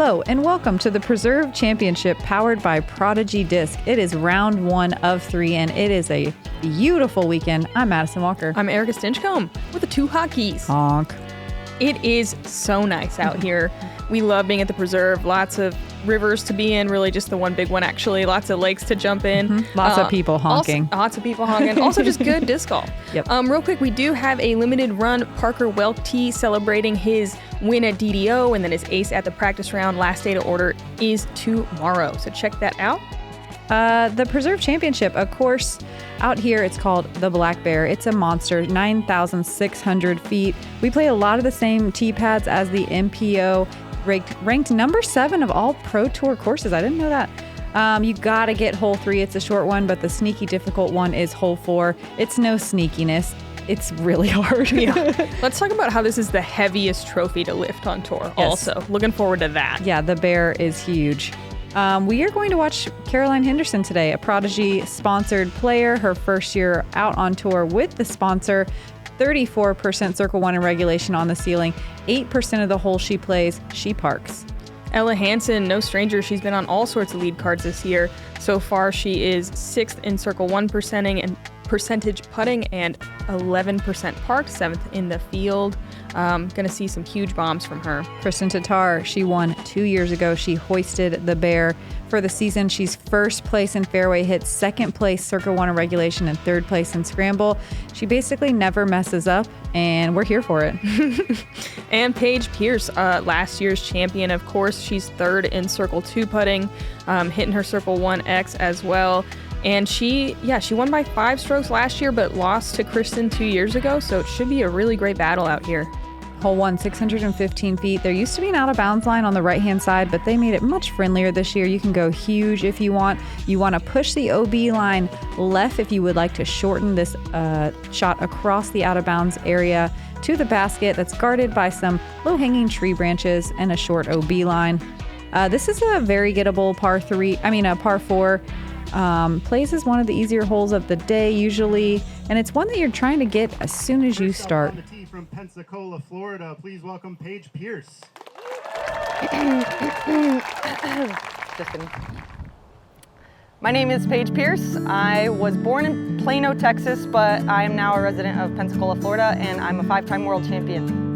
Hello and welcome to the Preserve Championship powered by Prodigy Disc. It is round 1 of 3 and it is a beautiful weekend. I'm Madison Walker. I'm Erika Stinchcomb with the 2 hotkeys. Honk. It is so nice out here. We love being at the Preserve. Lots of rivers to be in, really just the one big one actually. Lots of lakes to jump in. Mm-hmm. Lots of people honking. Lots of people honking. Also just good disc golf. Yep. Real quick, we do have a limited run Parker Welck tee celebrating his win at DDO and then his ace at the practice round. Last day to order is tomorrow, so check that out. The Preserve Championship, of course, out here it's called the Black Bear. It's a monster, 9,600 feet. We play a lot of the same tee pads as the MPO, ranked number 7 of all Pro Tour courses. I didn't know that. You gotta get hole 3. It's a short one, but the sneaky difficult one is hole 4. It's no sneakiness. It's really hard. Yeah. Let's talk about how this is the heaviest trophy to lift on tour. Yes. Also, looking forward to that. Yeah, the bear is huge. We are going to watch Caroline Henderson today, a Prodigy sponsored player, her first year out on tour with the sponsor. 34% Circle 1 in regulation on the ceiling. 8% of the holes she plays, she parks. Ella Hansen, no stranger. She's been on all sorts of lead cards this year. So far, she is 6th in Circle 1 percentage putting and 11% parked, 7th in the field. Gonna see some huge bombs from her. Kristin Tattar, she won 2 years ago. She hoisted the bear. For the season, she's first place in fairway hits, second place Circle 1 in regulation, and third place in scramble. She basically never messes up, and we're here for it. And Paige Pierce, last year's champion, of course. She's 3rd in Circle 2 putting, hitting her Circle 1X as well. And she won by 5 strokes last year, but lost to Kristin 2 years ago, so it should be a really great battle out here. Hole 1, 615 feet. There used to be an out-of-bounds line on the right-hand side, but they made it much friendlier this year. You can go huge if you want. You want to push the OB line left if you would like to shorten this shot across the out-of-bounds area to the basket that's guarded by some low-hanging tree branches and a short OB line. This is a very gettable par 4. Plays is one of the easier holes of the day usually, and it's one that you're trying to get as soon as you start. On the tee from Pensacola, Florida, please welcome Paige Pierce. Just kidding. My name is Paige Pierce. I was born in Plano, Texas, but I am now a resident of Pensacola, Florida, and I'm a 5-time world champion.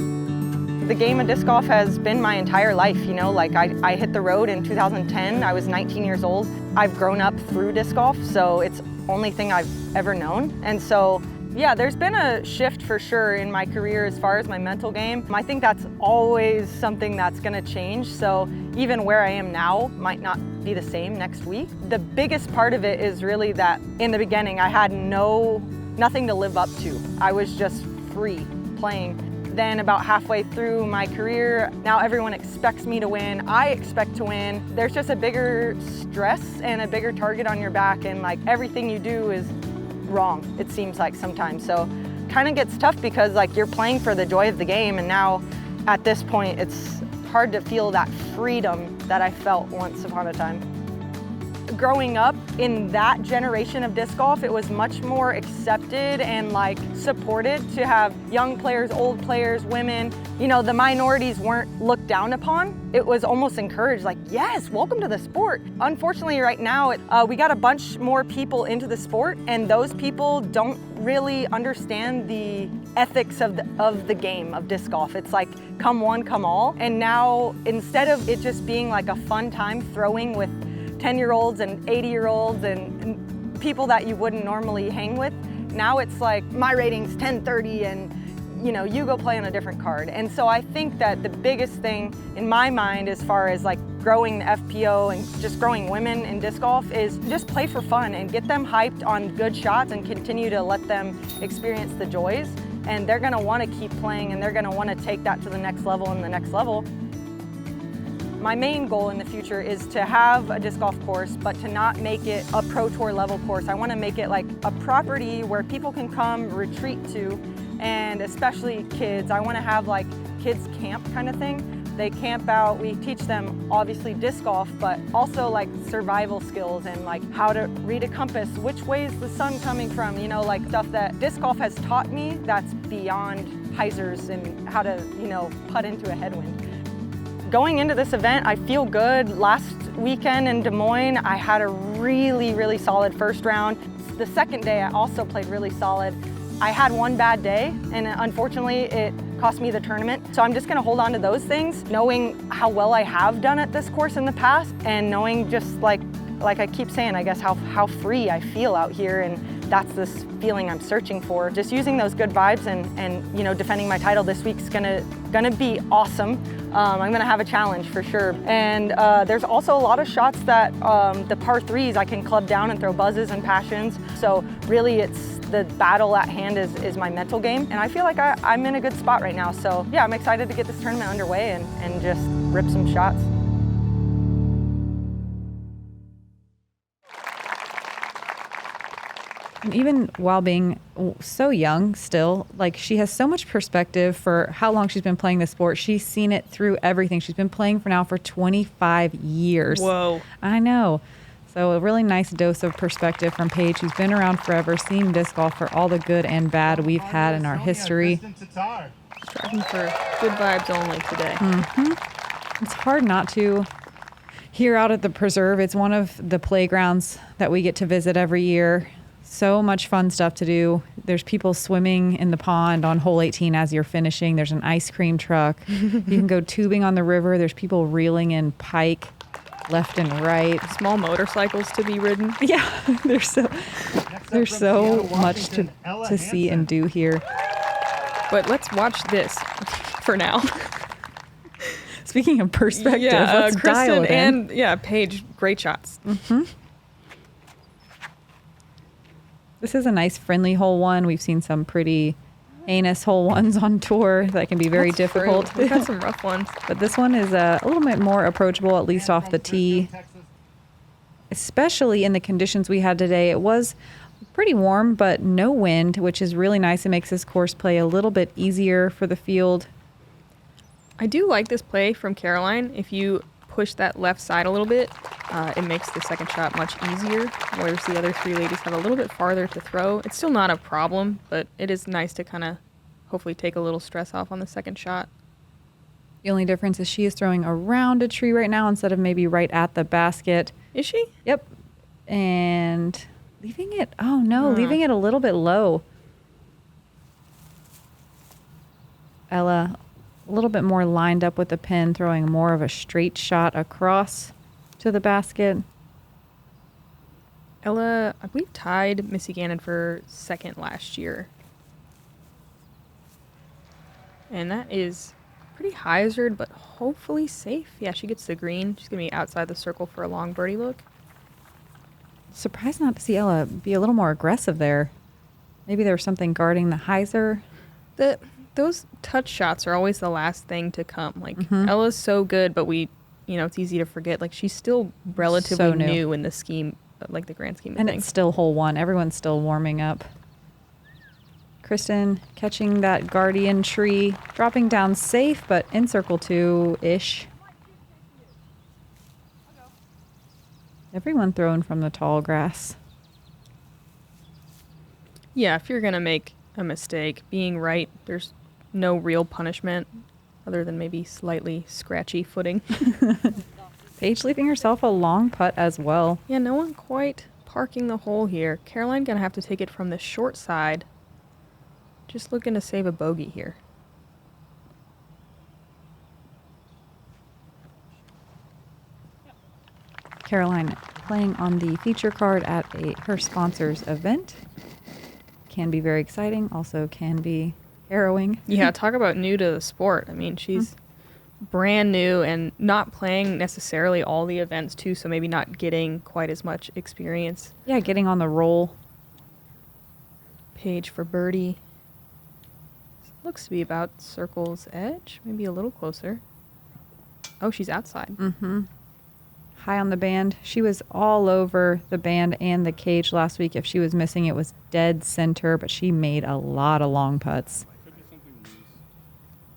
The game of disc golf has been my entire life, you know, like I hit the road in 2010. I was 19 years old. I've grown up through disc golf, so it's the only thing I've ever known. And so, yeah, there's been a shift for sure in my career as far as my mental game. I think that's always something that's gonna change. So even where I am now might not be the same next week. The biggest part of it is really that in the beginning, I had nothing to live up to. I was just free playing. Then about halfway through my career, now everyone expects me to win. I expect to win. There's just a bigger stress and a bigger target on your back, and like everything you do is wrong, it seems like sometimes. So kind of gets tough because like you're playing for the joy of the game, and now at this point it's hard to feel that freedom that I felt once upon a time. Growing up in that generation of disc golf, it was much more accepted and like supported to have young players, old players, women. You know, the minorities weren't looked down upon. It was almost encouraged, like, yes, welcome to the sport. Unfortunately, right now, we got a bunch more people into the sport, and those people don't really understand the ethics of the game of disc golf. It's like, come one, come all. And now, instead of it just being like a fun time throwing with 10-year-olds and 80-year-olds and people that you wouldn't normally hang with, now it's like my rating's 1030 and you know, you go play on a different card. And so I think that the biggest thing in my mind as far as like growing the FPO and just growing women in disc golf is just play for fun and get them hyped on good shots and continue to let them experience the joys. And they're gonna wanna keep playing and they're gonna wanna take that to the next level and the next level. My main goal in the future is to have a disc golf course, but to not make it a Pro Tour level course. I want to make it like a property where people can come retreat to, and especially kids. I want to have like kids camp kind of thing. They camp out, we teach them obviously disc golf, but also like survival skills and like how to read a compass, which way is the sun coming from, you know, like stuff that disc golf has taught me that's beyond hyzers and how to, you know, putt into a headwind. Going into this event, I feel good. Last weekend in Des Moines, I had a really, really solid first round. The second day, I also played really solid. I had one bad day, and unfortunately, it cost me the tournament. So I'm just gonna hold on to those things, knowing how well I have done at this course in the past, and knowing just like I keep saying, I guess, how free I feel out here, and that's this feeling I'm searching for. Just using those good vibes and you know, defending my title this week's gonna be awesome. I'm gonna have a challenge for sure. And there's also a lot of shots that the par threes I can club down and throw buzzes and passions. So really it's the battle at hand is my mental game. And I feel like I'm in a good spot right now. So yeah, I'm excited to get this tournament underway and just rip some shots. And even while being so young still, like, she has so much perspective for how long she's been playing this sport. She's seen it through everything. She's been playing for 25 years. Whoa. I know. So a really nice dose of perspective from Paige, who's been around forever, seen disc golf for all the good and bad we've had in our history. Tattar. Striving for good vibes only today. It's hard not to. Here out at the preserve, it's one of the playgrounds that we get to visit every year. So much fun stuff to do. There's people swimming in the pond on hole 18 as you're finishing. There's an ice cream truck. You can go tubing on the river. There's people reeling in pike left and right. Small motorcycles to be ridden. Yeah, there's so much to see and do here. But let's watch this for now. Speaking of perspective, let's dial Kristin it in. and Paige, great shots. This is a nice friendly hole one. We've seen some pretty heinous hole ones on tour that can be very That's difficult. true. We've had some rough ones. But this one is a little bit more approachable, at least off the tee. Especially in the conditions we had today. It was pretty warm, but no wind, which is really nice. It makes this course play a little bit easier for the field. I do like this play from Caroline. If you push that left side a little bit, it makes the second shot much easier, whereas the other three ladies have a little bit farther to throw. It's still not a problem, but it is nice to kind of hopefully take a little stress off on the second shot. The only difference is she is throwing around a tree right now instead of maybe right at the basket. Is she? Yep. And leaving it, leaving it a little bit low. Ella, a little bit more lined up with the pin, throwing more of a straight shot across to the basket. Ella, I believe, tied Missy Gannon for second last year. And that is pretty hazard, but hopefully safe. Yeah, she gets the green. She's going to be outside the circle for a long birdie look. Surprised not to see Ella be a little more aggressive there. Maybe there was something guarding the hyzer. Those touch shots are always the last thing to come. Like, Ella's so good, but it's easy to forget. Like, she's still relatively So new in the scheme, like the grand scheme of And things. it's still hole one. Everyone's still warming up. Kristin catching that guardian tree, dropping down safe, but in circle two-ish. Everyone throwing from the tall grass. Yeah, if you're going to make a mistake, being right, there's no real punishment other than maybe slightly scratchy footing. Paige leaving herself a long putt as well. Yeah, no one quite parking the hole here. Caroline going to have to take it from the short side. Just looking to save a bogey here. Caroline playing on the feature card at her sponsor's event. Can be very exciting, also can be harrowing. Yeah, talk about new to the sport. I mean, she's brand new and not playing necessarily all the events too, so maybe not getting quite as much experience. Yeah, getting on the roll. Paige for birdie. Looks to be about circle's edge, maybe a little closer. Oh, she's outside. High on the band. She was all over the band and the cage last week. If she was missing, it was dead center, but she made a lot of long putts.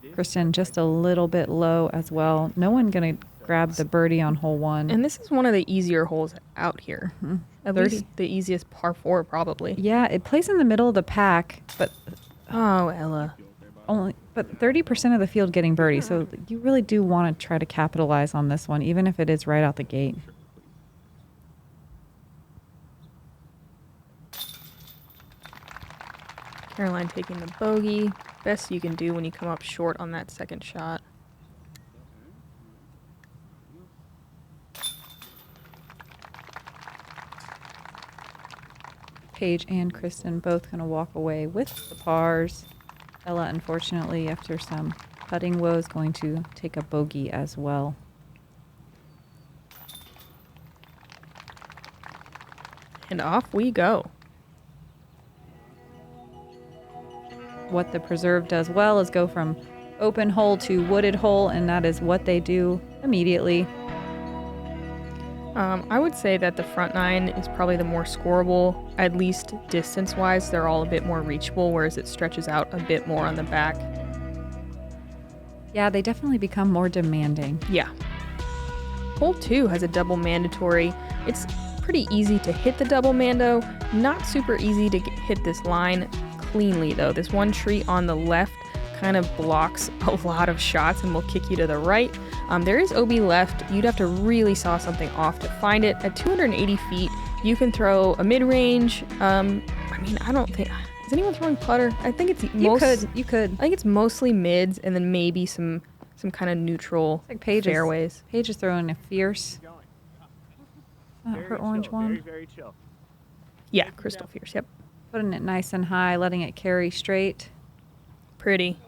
Kristin just a little bit low as well. No one going to grab the birdie on hole one. And this is one of the easier holes out here. At least the easiest par 4 probably. Yeah, it plays in the middle of the pack, but Oh, Ella. but 30% of the field getting birdie. So you really do want to try to capitalize on this one, even if it is right out the gate. Caroline taking the bogey. Best you can do when you come up short on that second shot. Paige and Kristin both going to walk away with the pars. Ella, unfortunately, after some putting woes, going to take a bogey as well. And off we go. What the preserve does well is go from open hole to wooded hole, and that is what they do immediately. I would say that the front nine is probably the more scoreable, at least distance-wise. They're all a bit more reachable, whereas it stretches out a bit more on the back. Yeah, they definitely become more demanding. Yeah. Hole 2 has a double mandatory. It's pretty easy to hit the double mando, not super easy to hit this line cleanly though. This one tree on the left kind of blocks a lot of shots and will kick you to the right. There is OB left. You'd have to really saw something off to find it. At 280 feet, you can throw a mid-range. I mean, I don't think... Is anyone throwing putter? I think it's... You could. I think it's mostly mids and then maybe some kind of neutral like fairways. Paige is throwing a fierce. Her orange one. Very, very chill. Yeah, crystal fierce, yep. Putting it nice and high, letting it carry straight. Pretty.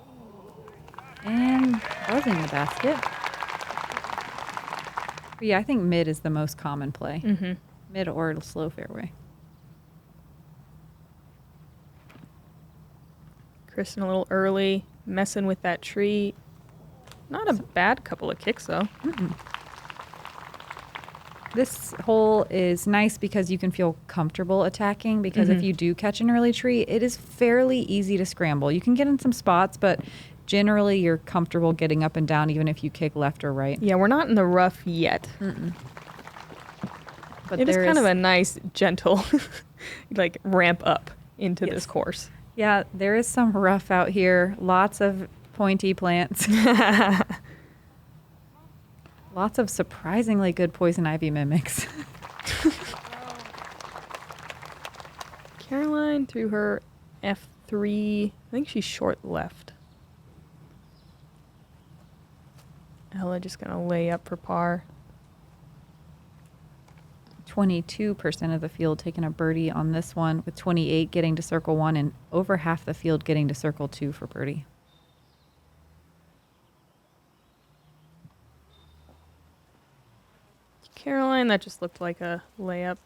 And buzzing the basket. But yeah, I think mid is the most common play. Mm-hmm. Mid or slow fairway. Kristin a little early, messing with that tree. Not a bad couple of kicks, though. Mm-mm. This hole is nice because you can feel comfortable attacking, because if you do catch an early tree, it is fairly easy to scramble. You can get in some spots, but generally you're comfortable getting up and down even if you kick left or right. Yeah, we're not in the rough yet. But it is kind of a nice, gentle, like ramp up into this course. Yeah, there is some rough out here. Lots of pointy plants. Lots of surprisingly good poison ivy mimics. Caroline threw her F3. I think she's short left. Ella just going to lay up for par. 22% of the field taking a birdie on this one, with 28 getting to circle 1 and over half the field getting to circle 2 for birdie. Caroline, that just looked like a layup.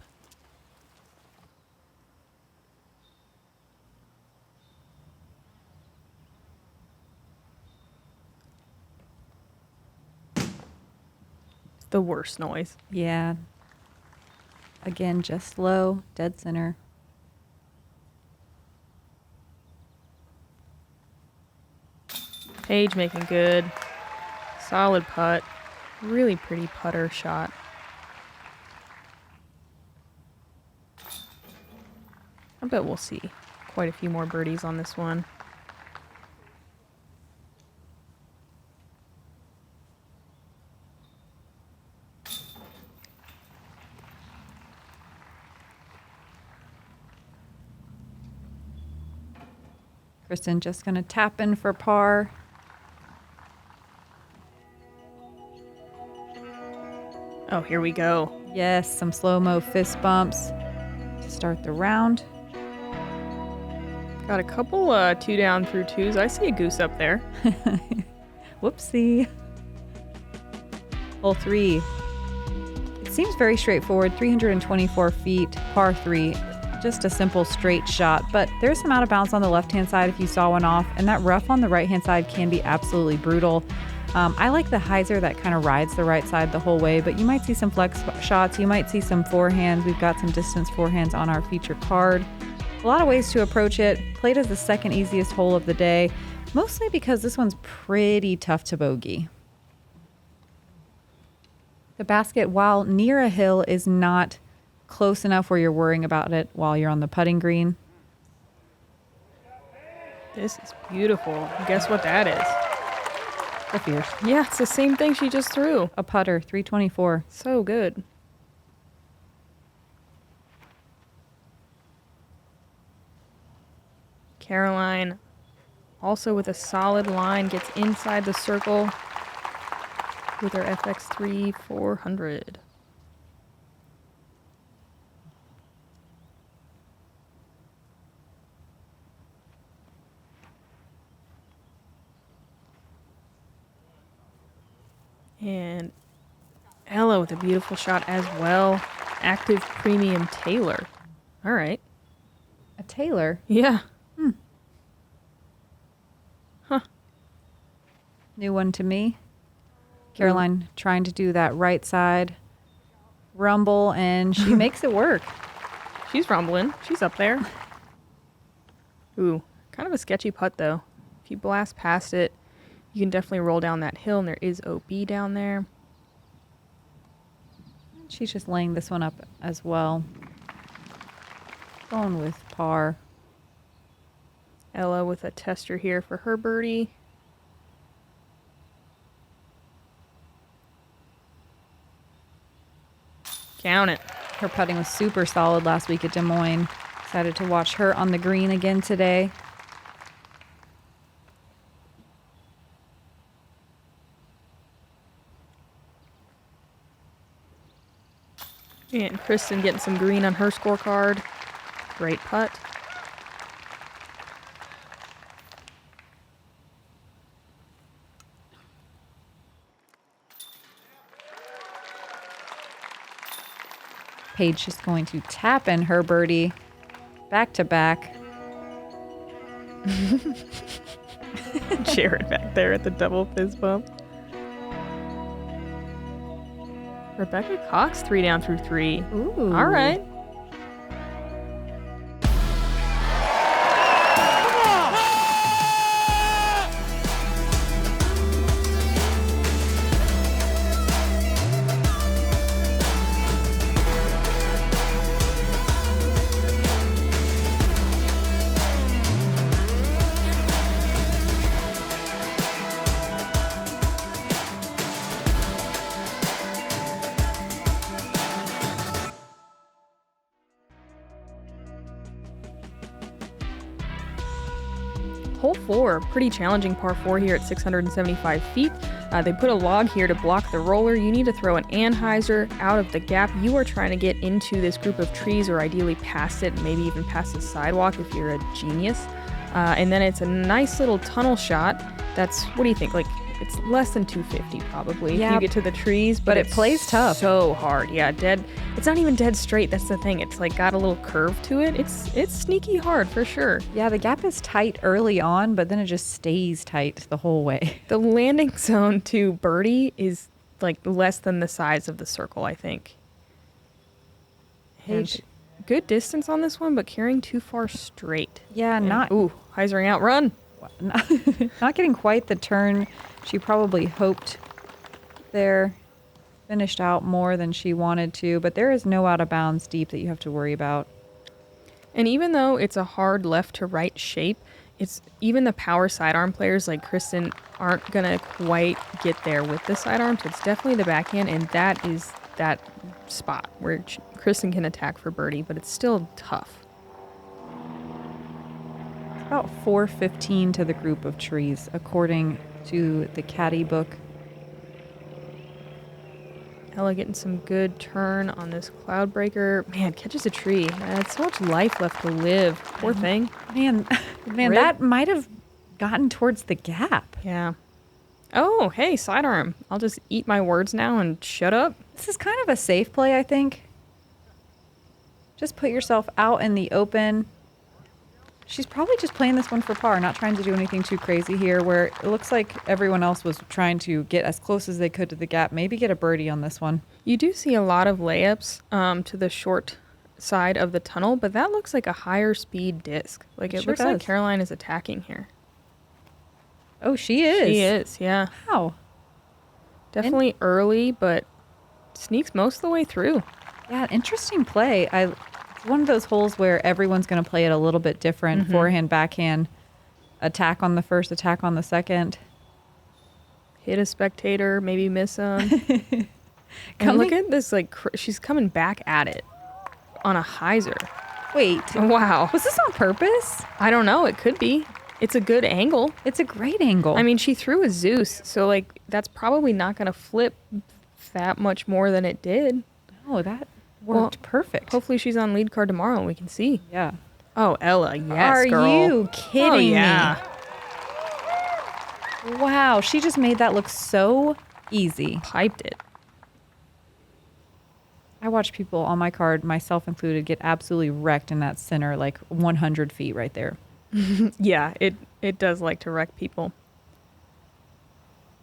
It's the worst noise. Yeah. Again, just low, dead center. Paige making good. Solid putt. Really pretty putter shot. I bet we'll see quite a few more birdies on this one. Kristin just going to tap in for par. Oh, here we go. Yes, some slow-mo fist bumps to start the round. Got a couple 2 down through 2s. I see a goose up there. Whoopsie. Hole 3. It seems very straightforward. 324 feet, par 3. Just a simple straight shot, but there's some out of bounds on the left-hand side if you saw one off, and that rough on the right-hand side can be absolutely brutal. I like the hyzer that kind of rides the right side the whole way, but you might see some flex shots. You might see some forehands. We've got some distance forehands on our feature card. A lot of ways to approach it. Played as the second easiest hole of the day, mostly because this one's pretty tough to bogey. The basket, while near a hill, is not close enough where you're worrying about it while you're on the putting green. This is beautiful. Guess what that is? The fierce. Yeah, it's the same thing she just threw. A putter, 324. So good. Caroline, also with a solid line, gets inside the circle with her FX3 400. And Ella with a beautiful shot as well. Active Premium Taylor. All right. A Taylor. Yeah. New one to me. Caroline trying to do that right side rumble, and she makes it work. She's rumbling. She's up there. Ooh, kind of a sketchy putt, though. If you blast past it, you can definitely roll down that hill, and there is OB down there. She's just laying this one up as well. Going with par. Ella with a tester here for her birdie. Count it. Her putting was super solid last week at Des Moines. Excited to watch her on the green again today. And Kristin getting some green on her scorecard. Great putt. Paige is going to tap in her birdie back to back. Jared back there at the double fist bump. Rebecca Cox 3 down through 3. Ooh. All right. Hole 4, pretty challenging par 4 here at 675 feet. They put a log here to block the roller. You need to throw an anhyzer out of the gap. You are trying to get into this group of trees, or ideally past it, maybe even past the sidewalk if you're a genius. And then it's a nice little tunnel shot. That's, what do you think? Like, it's less than 250 probably if you get to the trees, but it plays tough. So hard. Yeah, it's not even dead straight. That's the thing. It's like got a little curve to it. It's sneaky hard for sure. Yeah, the gap is tight early on, but then it just stays tight the whole way. The landing zone to birdie is like less than the size of the circle, I think. Paige, good distance on this one, but carrying too far straight. Yeah, hyzering out, run. Not getting quite the turn she probably hoped there. Finished out more than she wanted to, but there is no out of bounds deep that you have to worry about. And even though it's a hard left to right shape, it's even the power sidearm players like Kristin aren't gonna quite get there with the sidearms. It's definitely the backhand, and that is that spot where Kristin can attack for birdie, but it's still tough. It's about 415 to the group of trees, according to the caddy book. Ella getting some good turn on this cloud breaker. Man, catches a tree. It's so much life left to live. Poor thing. Man, that might have gotten towards the gap. Yeah. Oh, hey, sidearm. I'll just eat my words now and shut up. This is kind of a safe play, I think. Just put yourself out in the open. She's probably just playing this one for par, not trying to do anything too crazy here, where it looks like everyone else was trying to get as close as they could to the gap, maybe get a birdie on this one. You do see a lot of layups to the short side of the tunnel, but that looks like a higher speed disc. Like it looks like Caroline is attacking here. Oh, she is. She is, yeah. Wow. Definitely early, but sneaks most of the way through. Yeah, interesting play. It's one of those holes where everyone's going to play it a little bit different, forehand, backhand. Attack on the first, attack on the second. Hit a spectator, maybe miss him. And look at this, like, she's coming back at it on a hyzer. Wait. Wow. Was this on purpose? I don't know. It could be. It's a good angle. It's a great angle. I mean, she threw a Zeus, so, like, that's probably not going to flip that much more than it did. Oh, that worked perfect. Hopefully she's on lead card tomorrow and we can see. Yeah. Oh, Ella, yes, Are girl. you kidding Oh, yeah. me? Wow, she just made that look so easy. Piped it. I watch people on my card, myself included, get absolutely wrecked in that center, like 100 feet right there. Yeah, it does like to wreck people.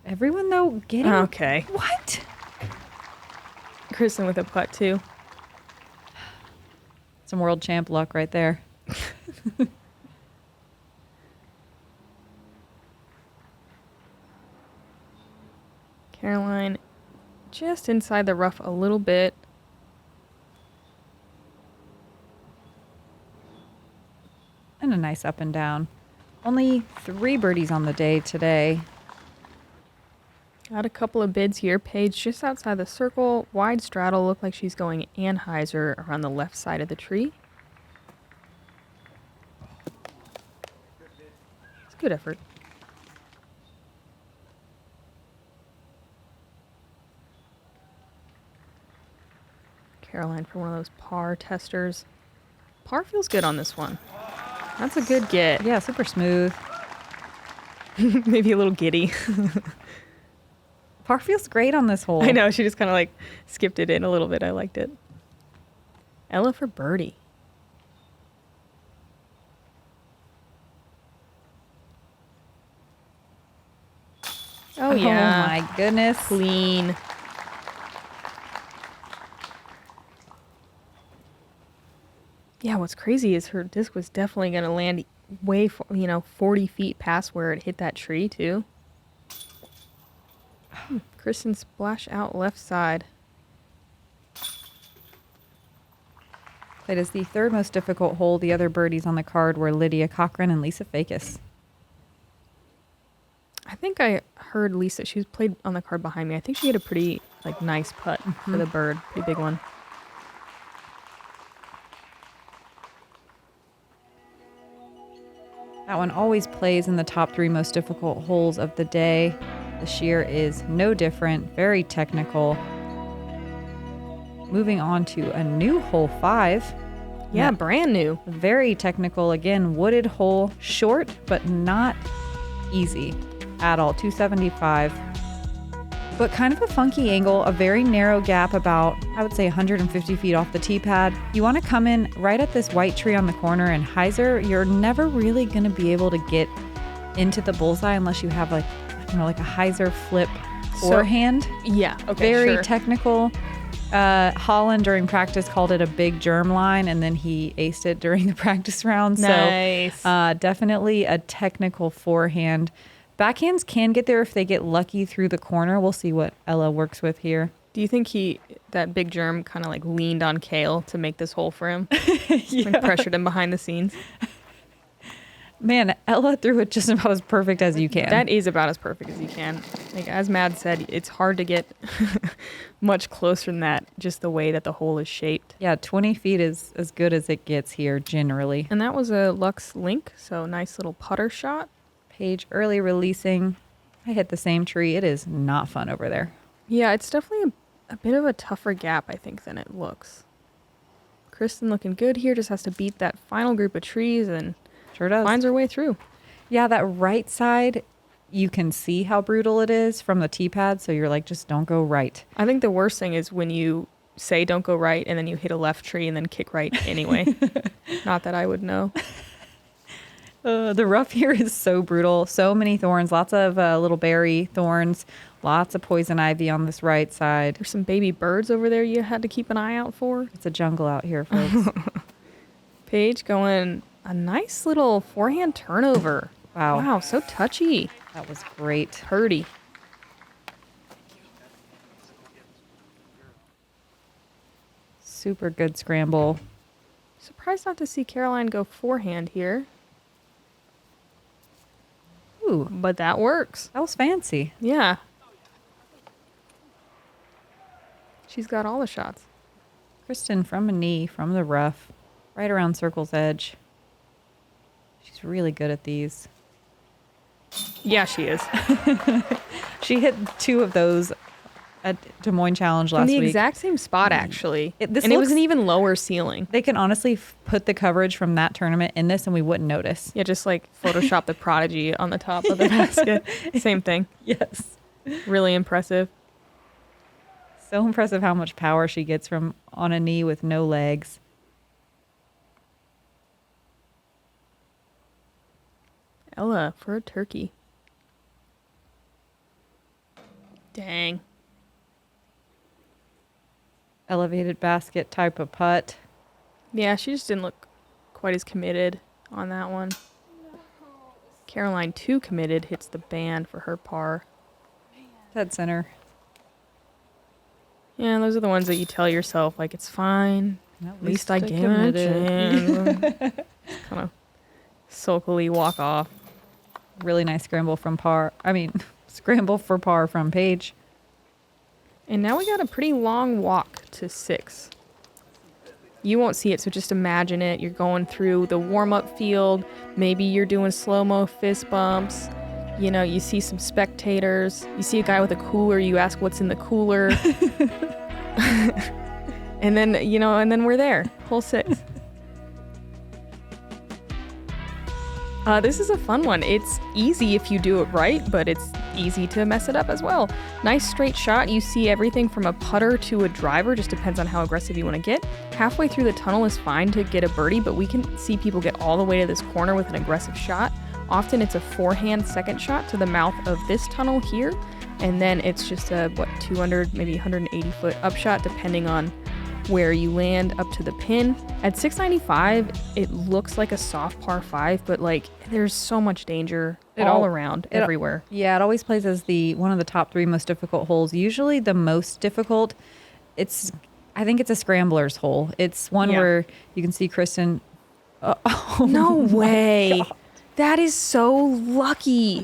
Everyone, though, getting... Okay. What? Kristin with a putt, too. Some world champ luck right there. Caroline just inside the rough a little bit. And a nice up and down. Only 3 birdies on the day today. Got a couple of bids here. Paige just outside the circle. Wide straddle. Look like she's going Anheuser around the left side of the tree. It's a good effort. Caroline for one of those par testers. Par feels good on this one. That's a good get. Yeah, super smooth. Maybe a little giddy. Par feels great on this hole. I know, she just kind of like skipped it in a little bit. I liked it. Ella for birdie. Oh, yeah. Oh, my goodness. Clean. Yeah, what's crazy is her disc was definitely going to land way, 40 feet past where it hit that tree, too. Kristin splash out left side. It is the 3rd most difficult hole. The other birdies on the card were Lydia Cochran and Lisa Fakis. I think I heard Lisa, she was played on the card behind me. I think she had a pretty nice putt for the bird. Pretty big one. That one always plays in the top 3 most difficult holes of the day. This year is no different. Very technical. Moving on to a new hole 5. Yeah, brand new. Very technical. Again, wooded hole. Short, but not easy at all. 275. But kind of a funky angle. A very narrow gap, about, I would say, 150 feet off the tee pad. You want to come in right at this white tree on the corner and hyzer. You're never really going to be able to get into the bullseye unless you have like a hyzer flip forehand. Yeah, okay, Very technical. Holland during practice called it a big germ line, and then he aced it during the practice round. Nice. So definitely a technical forehand. Backhands can get there if they get lucky through the corner. We'll see what Ella works with here. Do you think that big germ kind of leaned on Kale to make this hole for him? Yeah. And pressured him behind the scenes? Man, Ella threw it just about as perfect as you can. That is about as perfect as you can. As Mad said, it's hard to get much closer than that, just the way that the hole is shaped. Yeah, 20 feet is as good as it gets here generally. And that was a Lux Link, so nice little putter shot. Paige early releasing. I hit the same tree. It is not fun over there. Yeah, it's definitely a bit of a tougher gap, I think, than it looks. Kristin looking good here, just has to beat that final group of trees and Sure does. finds her way through. Yeah, that right side, you can see how brutal it is from the tee pad, so you're like, just don't go right. I think the worst thing is when you say don't go right and then you hit a left tree and then kick right anyway. Not that I would know. The rough here is so brutal. So many thorns, lots of little berry thorns, lots of poison ivy on this right side. There's some baby birds over there you had to keep an eye out for. It's a jungle out here, folks. Paige going a nice little forehand turnover. Wow. Wow, so touchy. That was great. Purdy. Super good scramble. Surprised not to see Caroline go forehand here. Ooh, but that works. that was fancy. Yeah. She's got all the shots. Kristin from a knee, from the rough, right around circle's edge. She's really good at these. Yeah, she is. She hit 2 of those at Des Moines Challenge last In the week. exact same spot, actually. It it was looks- an even lower ceiling. They can honestly put the coverage from that tournament in this and we wouldn't notice. Yeah, just like Photoshop the Prodigy on the top of the basket. Same thing. Yes. Really impressive. So impressive how much power she gets from on a knee with no legs. Ella for a turkey. Dang. Elevated basket type of putt. Yeah, she just didn't look quite as committed on that one. Caroline, too committed, hits the band for her par. Dead center. Yeah, those are the ones that you tell yourself, like, it's fine. At least I gave it a chance. Kind of sulkily walk off. Really nice scramble from par. I mean, scramble for par from Paige. And now we got a pretty long walk to 6. You won't see it, so just imagine it. You're going through the warm-up field. Maybe you're doing slow-mo fist bumps. You know, you see some spectators. You see a guy with a cooler. You ask what's in the cooler. And then, you know, and then we're there. Hole 6. This is a fun one. It's easy if you do it right, but it's easy to mess it up as well. Nice straight shot. You see everything from a putter to a driver. Just depends on how aggressive you want to get. Halfway through the tunnel is fine to get a birdie, but we can see people get all the way to this corner with an aggressive shot. Often it's a forehand second shot to the mouth of this tunnel here, and then it's just a, 200, maybe 180 foot upshot, depending on where you land up to the pin. At 695, it looks like a soft par 5, but like there's so much danger all around, everywhere. Yeah, it always plays as one of the top 3 most difficult holes. Usually the most difficult, I think it's a scrambler's hole. It's one where you can see Kristin. Oh, no way. God. That is so lucky.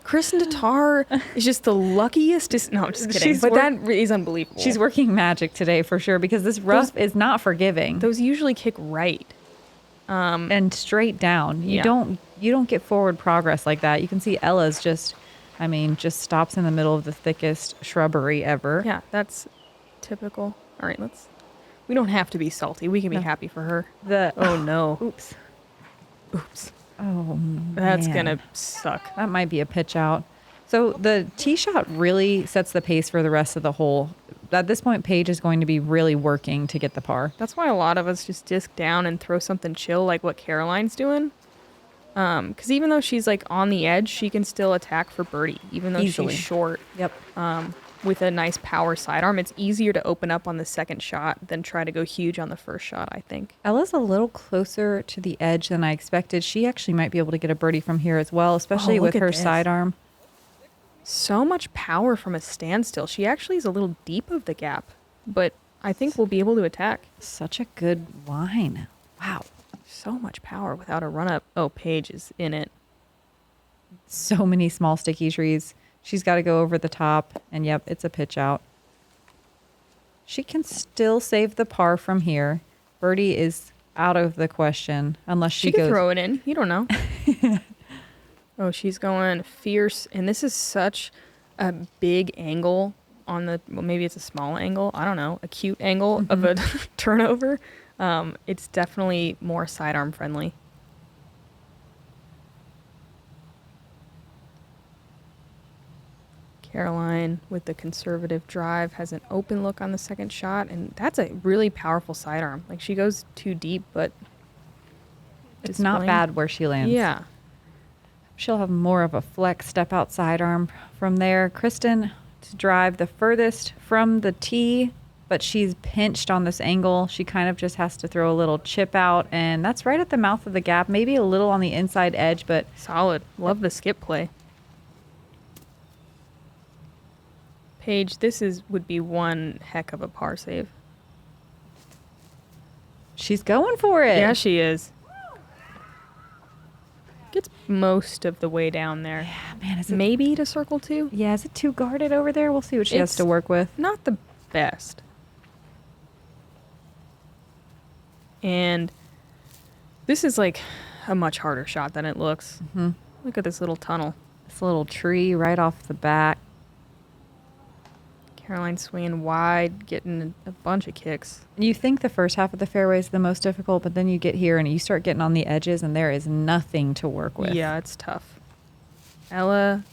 Kristin Tattar is just the luckiest. No, I'm just kidding. But that is unbelievable. She's working magic today for sure, because this rough is not forgiving. Those usually kick right. And straight down. You don't get forward progress like that. You can see Ella's just stops in the middle of the thickest shrubbery ever. Yeah, that's typical. All right, we don't have to be salty. We can be happy for her. Oh no. Oops. Oh, that's man. gonna suck. That might be a pitch out. So the tee shot really sets the pace for the rest of the hole. At this point, Paige is going to be really working to get the par. That's why a lot of us just disc down and throw something chill like what Caroline's doing. Because even though she's like on the edge, she can still attack for birdie, even though she's short. Yep. With a nice power sidearm, it's easier to open up on the second shot than try to go huge on the first shot, I think. Ella's a little closer to the edge than I expected. She actually might be able to get a birdie from here as well, especially with her sidearm. So much power from a standstill. She actually is a little deep of the gap, but I think we'll be able to attack. Such a good line. Wow. So much power without a run-up. Oh, Paige is in it. So many small sticky trees. She's got to go over the top, and yep, it's a pitch out. She can still save the par from here. Birdie is out of the question unless she can goes. Throw it in. You don't know. Oh, she's going fierce, and this is such a big angle on the. Well, maybe it's a small angle. I don't know, a cute angle of a turnover. It's definitely more sidearm friendly. Caroline with the conservative drive has an open look on the second shot, and that's a really powerful sidearm. Like, she goes too deep, but it's not bad where she lands. Yeah. She'll have more of a flex step out sidearm from there. Kristin to drive the furthest from the tee, but she's pinched on this angle. She kind of just has to throw a little chip out, and that's right at the mouth of the gap, maybe a little on the inside edge, but solid. Love the skip play. Paige, would be one heck of a par save. She's going for it. Yeah, she is. Gets most of the way down there. Yeah, man, is it Maybe to circle 2. Yeah, is it too guarded over there? We'll see what she has to work with. Not the best. And this is like a much harder shot than it looks. Mm-hmm. Look at this little tunnel. This little tree right off the back. Caroline swinging wide, getting a bunch of kicks. You think the first half of the fairway is the most difficult, but then you get here and you start getting on the edges and there is nothing to work with. Yeah, it's tough. Ella,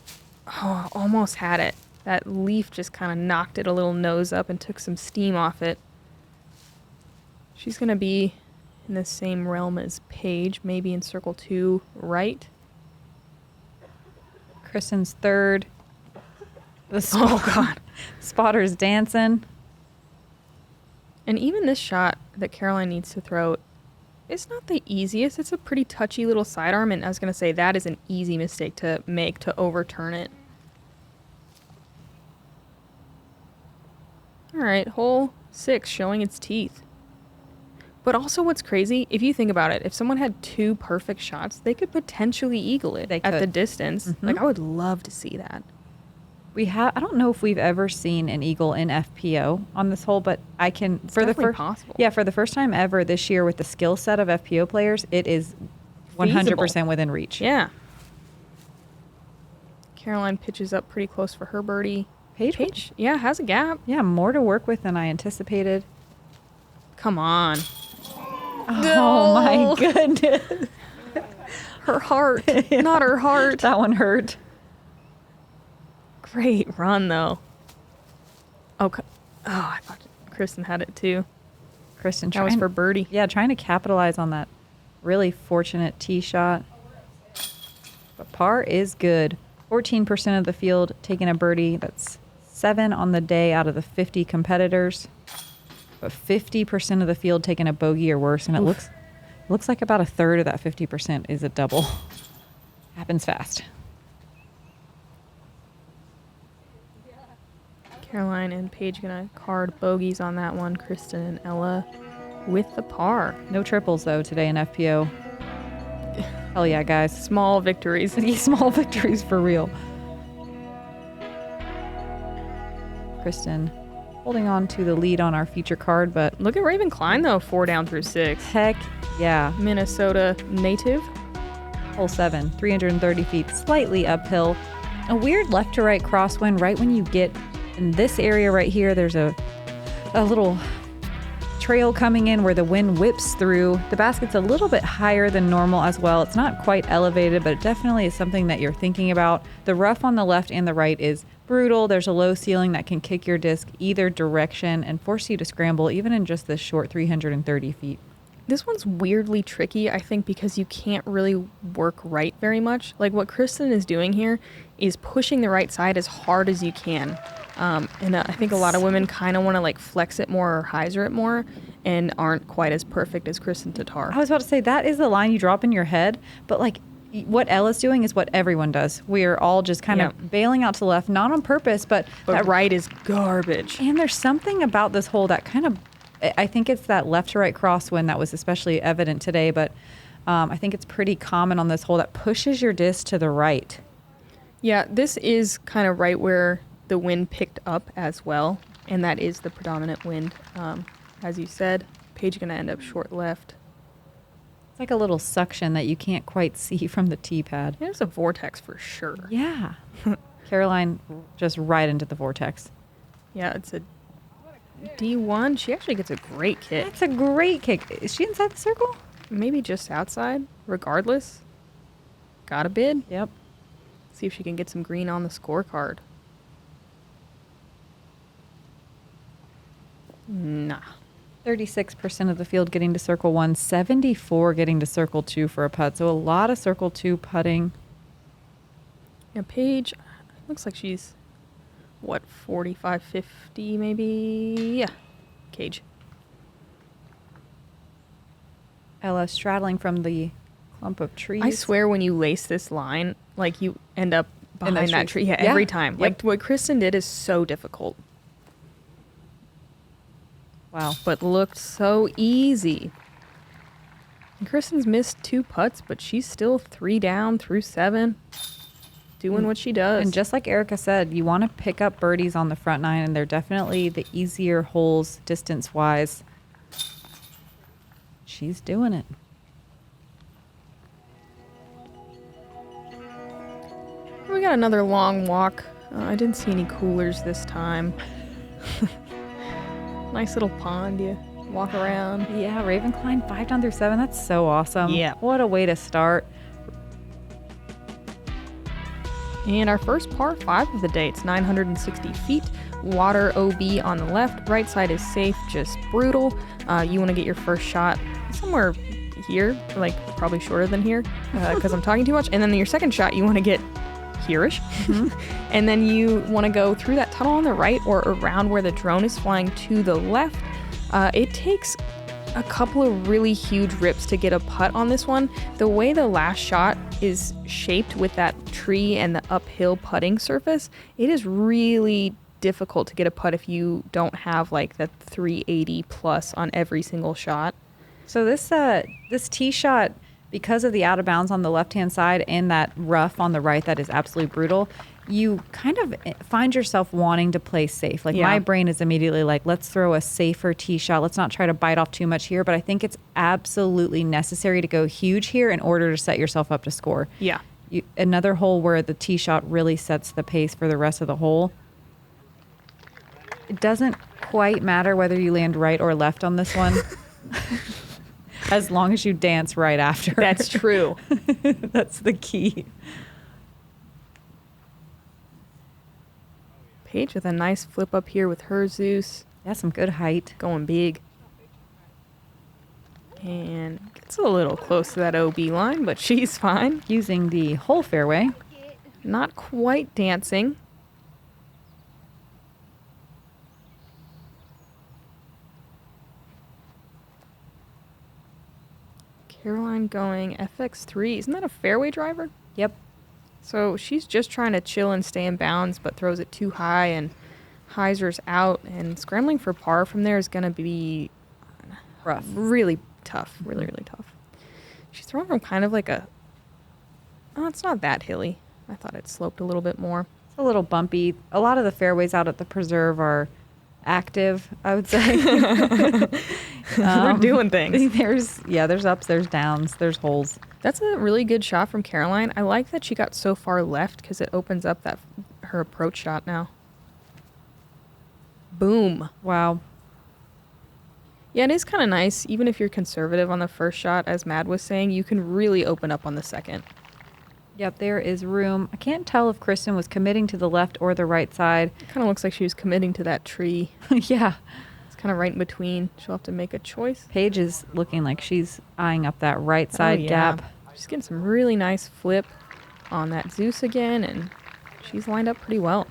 almost had it. That leaf just kind of knocked it a little nose up and took some steam off it. She's going to be in the same realm as Paige, maybe in circle 2 right. Kristin's third. Oh, God. Spotter's dancing. And even this shot that Caroline needs to throw, it's not the easiest. It's a pretty touchy little sidearm, and I was going to say that is an easy mistake to make, to overturn it. All right, hole 6 showing its teeth. But also what's crazy, if you think about it, if someone had 2 perfect shots, they could potentially eagle it at the distance. Mm-hmm. Like, I would love to see that. I don't know if we've ever seen an eagle in FPO on this hole, but I can It's definitely possible. Yeah, for the first time ever this year with the skill set of FPO players, it is 100% within reach. Yeah. Caroline pitches up pretty close for her birdie. Paige? Yeah, has a gap. Yeah, more to work with than I anticipated. Come on. Oh my goodness. Her heart. Not her heart. That one hurt. Great run, though. Oh, I thought Kristin had it, too. Kristin That was for birdie. Yeah, trying to capitalize on that really fortunate tee shot. But par is good. 14% of the field taking a birdie. That's 7 on the day out of the 50 competitors. But 50% of the field taking a bogey or worse. And it looks like about a third of that 50% is a double. Happens fast. Caroline and Paige gonna card bogeys on that one. Kristin and Ella with the par. No triples, though, today in FPO. Hell yeah, guys. Small victories. Small victories for real. Kristin holding on to the lead on our feature card, but Look at Raven Klein, though, 4 down through 6. heck yeah. Minnesota native. Hole 7, 330 feet, slightly uphill. A weird left to right crosswind right when you get in this area right here. There's a little trail coming in where the wind whips through. The basket's a little bit higher than normal as well. It's not quite elevated, but it definitely is something that you're thinking about. The rough on the left and the right is brutal. There's a low ceiling that can kick your disc either direction and force you to scramble even in just this short 330 feet. This one's weirdly tricky, I think, because you can't really work right very much. Like what Kristin is doing here is pushing the right side as hard as you can. And I think a lot of women kind of want to like flex it more or hyzer it more and aren't quite as perfect as Kristin Tattar. I was about to say, that is the line you drop in your head, but like what Ella's doing is what everyone does. We're all just kind of bailing out to the left, not on purpose, but that right is garbage. And there's something about this hole that kind of, I think it's that left to right crosswind that was especially evident today, but I think it's pretty common on this hole that pushes your disc to the right. Yeah, this is kind of right where the wind picked up as well, and that is the predominant wind. As you said, Paige going to end up short left. It's like a little suction that you can't quite see from the tee pad. There's a vortex for sure. Yeah. Caroline just right into the vortex. Yeah, it's a D1. She actually gets a great kick. That's a great kick. Is she inside the circle? Maybe just outside. Regardless, got a bid. Yep. See if she can get some green on the scorecard. Nah. 36% of the field getting to circle 1, 74 getting to circle 2 for a putt. So a lot of circle 2 putting. Yeah, Paige, looks like she's, 45, 50 maybe? Yeah, Cage. Ella straddling from the clump of trees. I swear when you lace this line, like you end up behind that tree. Yeah, every time. Yep. Like what Kristin did is so difficult. Wow. But looked so easy. And Kristin's missed 2 putts, but she's still 3 down through 7, doing what she does. And just like Erika said, you want to pick up birdies on the front 9, and they're definitely the easier holes distance-wise. She's doing it. We got another long walk. I didn't see any coolers this time. Nice little pond you walk around. Yeah, Ravencline 5 down through 7. That's so awesome. Yeah. What a way to start. And our first par 5 of the day. It's 960 feet. Water OB on the left. Right side is safe, just brutal. You want to get your first shot somewhere here, like probably shorter than here, because I'm talking too much. And then your second shot, you want to get here-ish. And then you want to go through that tunnel on the right or around where the drone is flying to the left. It takes a couple of really huge rips to get a putt on this one. The way the last shot is shaped with that tree and the uphill putting surface, it is really difficult to get a putt if you don't have like that 380 plus on every single shot. So this tee shot, because of the out of bounds on the left-hand side and that rough on the right that is absolutely brutal, you kind of find yourself wanting to play safe. Like my brain is immediately like, let's throw a safer tee shot. Let's not try to bite off too much here. But I think it's absolutely necessary to go huge here in order to set yourself up to score. Yeah. Another hole where the tee shot really sets the pace for the rest of the hole. It doesn't quite matter whether you land right or left on this one. As long as you dance right after. That's true. That's the key. Paige with a nice flip up here with her Zeus. Yeah, some good height. Going big. And gets a little close to that OB line, but she's fine. Using the whole fairway. Not quite dancing. Caroline going FX3. Isn't that a fairway driver? Yep. So she's just trying to chill and stay in bounds, but throws it too high and hyzers out. And scrambling for par from there is going to be Rough. really tough. Really, really tough. She's throwing from kind of like a... Oh, it's not that hilly. I thought it sloped a little bit more. It's a little bumpy. A lot of the fairways out at the preserve are active, I would say. We're doing things. There's ups, there's downs, there's holes. That's a really good shot from Caroline. I like that she got so far left because it opens up her approach shot now. Boom. Wow. Yeah, it is kind of nice. Even if you're conservative on the first shot, as Mad was saying, you can really open up on the second. Yep, there is room. I can't tell if Kristin was committing to the left or the right side. It kind of looks like she was committing to that tree. Yeah. It's kind of right in between. She'll have to make a choice. Paige is looking like she's eyeing up that right side gap. She's getting some really nice flip on that Zeus again, and she's lined up pretty well.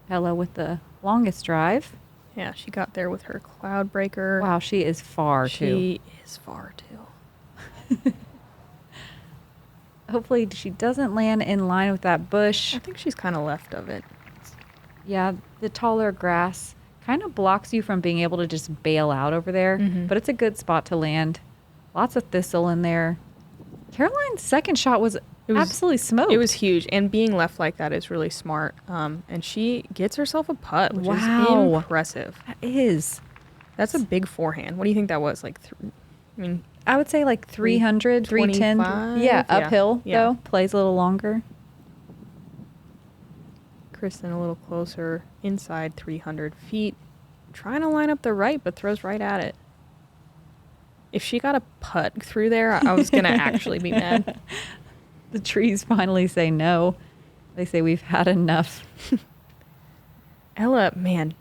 Ella with the longest drive. Yeah, she got there with her cloud breaker. Wow, she is far too. She is far too. Hopefully she doesn't land in line with that bush. I think she's kind of left of it. Yeah, the taller grass kind of blocks you from being able to just bail out over there, but it's a good spot to land. Lots of thistle in there. Caroline's second shot was absolutely smoked. It was huge, and being left like that is really smart. And she gets herself a putt, which is impressive. That is. That's a big forehand. What do you think that was? Like, I would say like 300, 310. Yeah, uphill, though. Plays a little longer. Kristin a little closer, inside 300 feet. Trying to line up the right, but throws right at it. If she got a putt through there, I was going to actually be mad. The trees finally say no. They say we've had enough. Ella, man,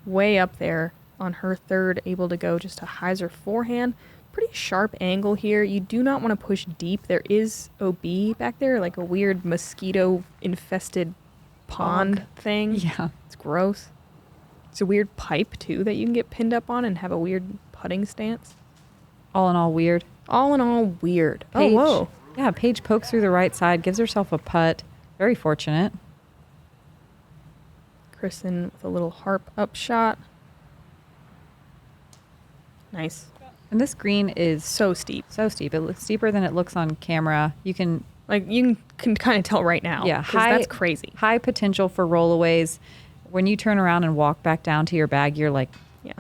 way up there on her third, able to go just a hyzer forehand. Pretty sharp angle here. You do not want to push deep. There is OB back there, like a weird mosquito-infested pond thing. Yeah. It's gross. It's a weird pipe, too, that you can get pinned up on and have a weird putting stance. All in all, weird. All in all, weird. Paige, oh, whoa. Yeah, Paige pokes through the right side, gives herself a putt. Very fortunate. Kristin with a little harp up shot. Nice. And this green is So steep. so steep. It looks steeper than it looks on camera. You can Like, you can kind of tell right now. Yeah, 'cause that's crazy. High potential for rollaways. When you turn around and walk back down to your bag, you're like Yeah.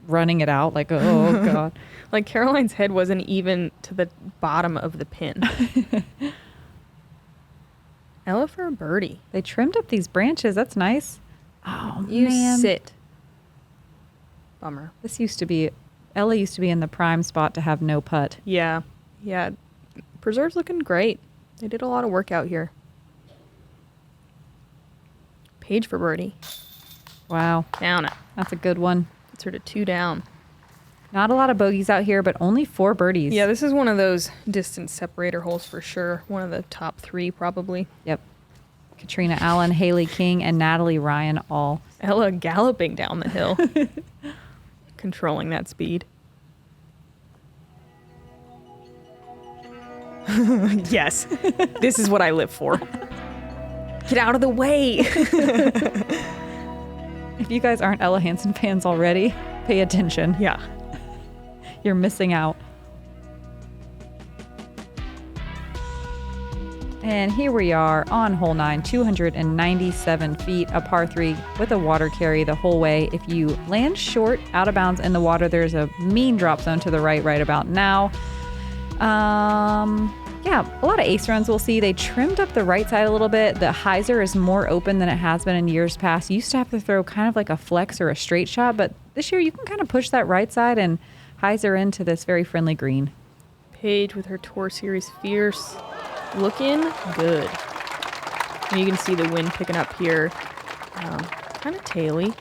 running it out like, oh God. Like, Caroline's head wasn't even to the bottom of the pin. Ella for a birdie. They trimmed up these branches. That's nice. Oh, You man. sit. Bummer. Ella used to be in the prime spot to have no putt. Yeah. Yeah. Preserve's looking great. They did a lot of work out here. Paige for birdie. Wow. Down it. That's a good one. Gets her to 2 down. Not a lot of bogeys out here, but only 4 birdies. Yeah, this is one of those distance separator holes for sure. One of the top 3 probably. Yep. Katrina Allen, Haley King, and Natalie Ryan all. Ella galloping down the hill. Controlling that speed. Yes. This is what I live for. Get out of the way. If you guys aren't Ella Hansen fans already, pay attention. Yeah. You're missing out. And here we are on hole 9, 297 feet, a par 3 with a water carry the whole way. If you land short, out of bounds in the water, there's a mean drop zone to the right about now. Yeah, a lot of ace runs we'll see. They trimmed up the right side a little bit. The hyzer is more open than it has been in years past. You used to have to throw kind of like a flex or a straight shot, but this year you can kind of push that right side and hyzer into this very friendly green. Paige with her Tour Series Fierce. Looking good. And you can see the wind picking up here. Kind of taily.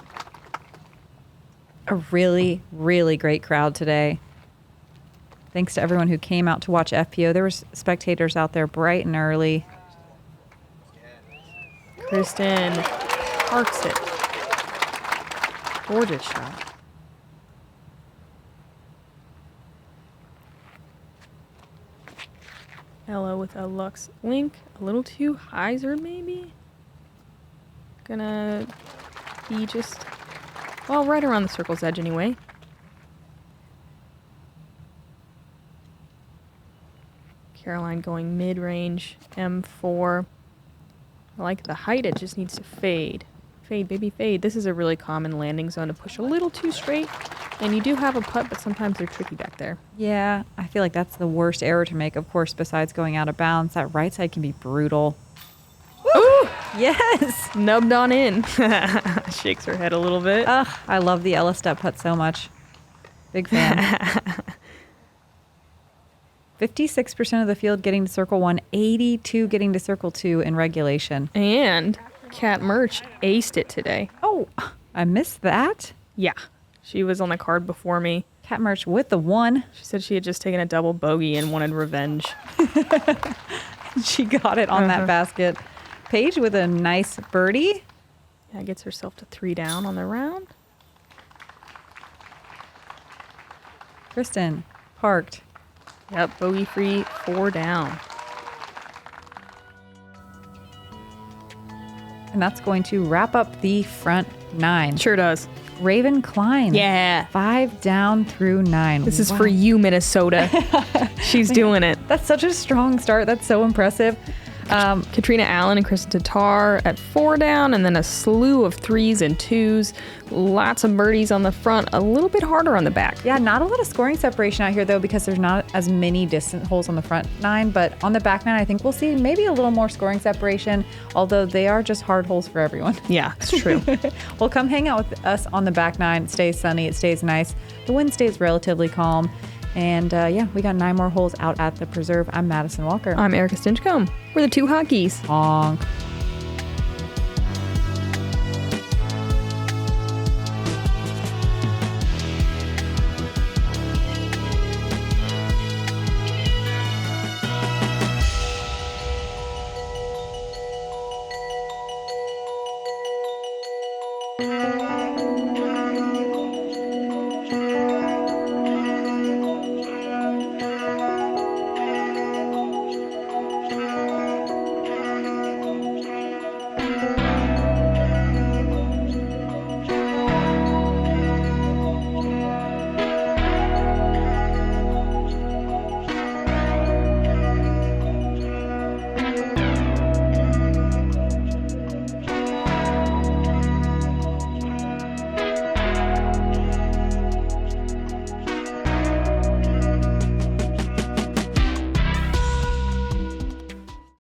A really, really great crowd today. Thanks to everyone who came out to watch FPO. There was spectators out there bright and early. Kristin parks it. Gorgeous shot. Ella with a Lux Link. A little too hyzer, maybe? Gonna be just, well, right around the circle's edge anyway. Caroline going mid-range, M4. I like the height, it just needs to fade. Fade, baby, fade. This is a really common landing zone to push a little too straight. And you do have a putt, but sometimes they're tricky back there. Yeah, I feel like that's the worst error to make, of course, besides going out of bounds. That right side can be brutal. Ooh! Yes! Nubbed on in. Shakes her head a little bit. Ugh, I love the Ella step putt so much. Big fan. 56% of the field getting to circle 1, 82 getting to circle 2 in regulation. And Kat Merch aced it today. Oh, I missed that. Yeah. She was on the card before me. Cat Merch with the 1. She said she had just taken a double bogey and wanted revenge. She got it on that basket. Paige with a nice birdie. Yeah, gets herself to 3 down on the round. Kristin parked. Yep, bogey free, 4 down. And that's going to wrap up the front 9. Sure does. Raven Klein. Yeah. 5 down through 9. This is for you, Minnesota. She's doing it. That's such a strong start. That's so impressive. Katrina Allen and Kristin Tattar at 4 down, and then a slew of 3s and 2s. Lots of birdies on the front, a little bit harder on the back. Yeah, not a lot of scoring separation out here, though, because there's not as many distant holes on the front 9. But on the back 9, I think we'll see maybe a little more scoring separation, although they are just hard holes for everyone. Yeah, it's true. Well, come hang out with us on the back 9. It stays sunny. It stays nice. The wind stays relatively calm. And yeah, we got 9 more holes out at the Preserve. I'm Madison Walker. I'm Erika Stinchcomb. We're the 2 hotkeys. Honk.